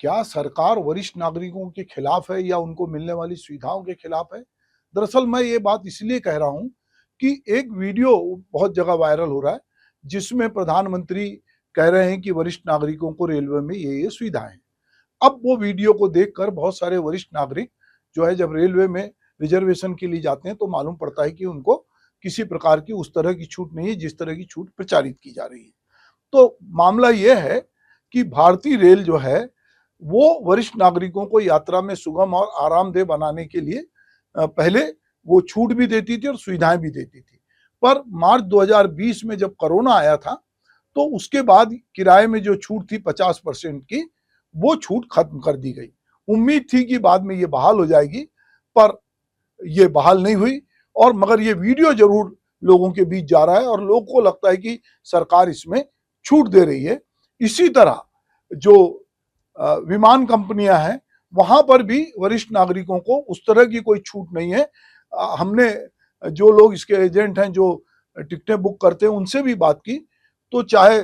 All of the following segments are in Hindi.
क्या सरकार वरिष्ठ नागरिकों के खिलाफ है या उनको मिलने वाली सुविधाओं के खिलाफ है? दरअसल मैं ये बात इसलिए कह रहा हूं कि एक वीडियो बहुत जगह वायरल हो रहा है जिसमें प्रधानमंत्री कह रहे हैं कि वरिष्ठ नागरिकों को रेलवे में ये सुविधाएं हैं। अब वो वीडियो को देखकर बहुत सारे वरिष्ठ नागरिक जो है जब रेलवे में रिजर्वेशन के लिए जाते हैं तो मालूम पड़ता है कि उनको किसी प्रकार की उस तरह की छूट नहीं है जिस तरह की छूट प्रचारित की जा रही है। तो मामला यह है कि भारतीय रेल जो है वो वरिष्ठ नागरिकों को यात्रा में सुगम और आरामदेह बनाने के लिए पहले वो छूट भी देती थी और सुविधाएं भी देती थी। पर मार्च 2020 में जब कोरोना आया था तो उसके बाद किराए में जो छूट थी 50% की, वो छूट खत्म कर दी गई। उम्मीद थी कि बाद में ये बहाल हो जाएगी, पर ये बहाल नहीं हुई। और मगर ये वीडियो जरूर लोगों के बीच जा रहा है और लोगों को लगता है कि सरकार इसमें छूट दे रही है। इसी तरह जो विमान कंपनियां हैं वहां पर भी वरिष्ठ नागरिकों को उस तरह की कोई छूट नहीं है। हमने जो लोग इसके एजेंट हैं जो टिकटें बुक करते हैं उनसे भी बात की, तो चाहे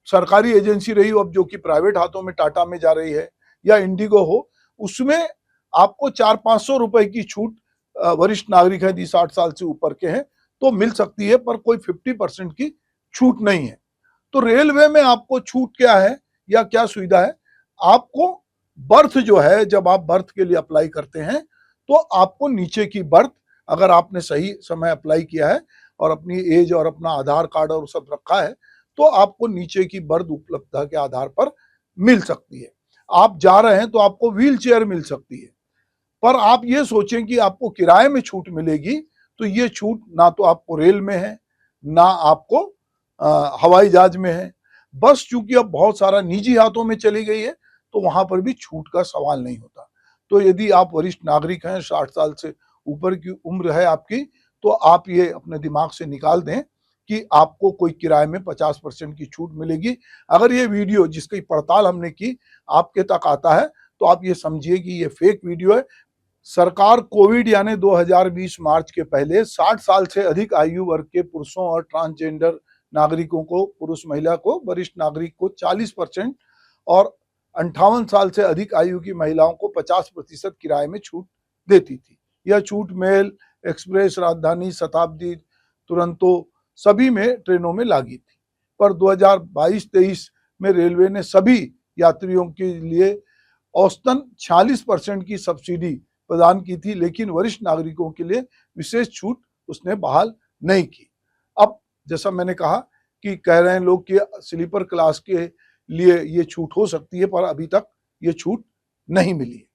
सरकारी एजेंसी रही हो अब जो कि प्राइवेट हाथों में टाटा में जा रही है या इंडिगो हो, उसमें आपको 400-500 रुपए की छूट वरिष्ठ नागरिक है यदि 60 साल से ऊपर के हैं तो मिल सकती है, पर कोई 50% की छूट नहीं है। तो रेलवे में आपको छूट क्या है या क्या सुविधा है? आपको बर्थ जो है, जब आप बर्थ के लिए अप्लाई करते हैं तो आपको नीचे की बर्थ, अगर आपने सही समय अप्लाई किया है और अपनी एज और अपना आधार कार्ड और सब रखा है, तो आपको नीचे की बर्थ उपलब्धता के आधार पर मिल सकती है। आप जा रहे हैं तो आपको व्हील चेयर मिल सकती है। पर आप ये सोचें कि आपको किराए में छूट मिलेगी, तो ये छूट ना तो आपको रेल में है, ना आपको हवाई जहाज में है। बस चूंकि अब बहुत सारा निजी हाथों में चली गई है तो वहां पर भी छूट का सवाल नहीं होता। तो यदि आप वरिष्ठ नागरिक हैं, 60 साल से ऊपर की उम्र है आपकी, तो आप ये अपने दिमाग से निकाल दें कि आपको कोई किराए में 50% की छूट मिलेगी। अगर ये वीडियो जिसकी पड़ताल हमने की आपके तक आता है तो आप ये समझिए कि ये फेक वीडियो है। सरकार कोविड यानी 2020 मार्च के पहले 60 साल से अधिक आयु वर्ग के पुरुषों और ट्रांसजेंडर नागरिकों को, पुरुष महिला को, वरिष्ठ नागरिक को 40% और 58 साल से अधिक आयु की महिलाओं को 50% किराए में छूट देती थी। यह छूट मेल, एक्सप्रेस, राजधानी, शताब्दी, तुरंतो सभी में ट्रेनों में लागू थी। पर 2022-23 में रेलवे ने सभी यात्रियों के लिए औसतन 46% की सब्सिडी प्रदान की थी, लेकिन वरिष्ठ नागरिकों के लिए विशेष छूट उसने बहाल नहीं की। अब जैसा मैंने कहा कि कह रहे हैं लोग कि स्लीपर क्लास के लिए ये छूट हो सकती है, पर अभी तक ये छूट नहीं मिली है।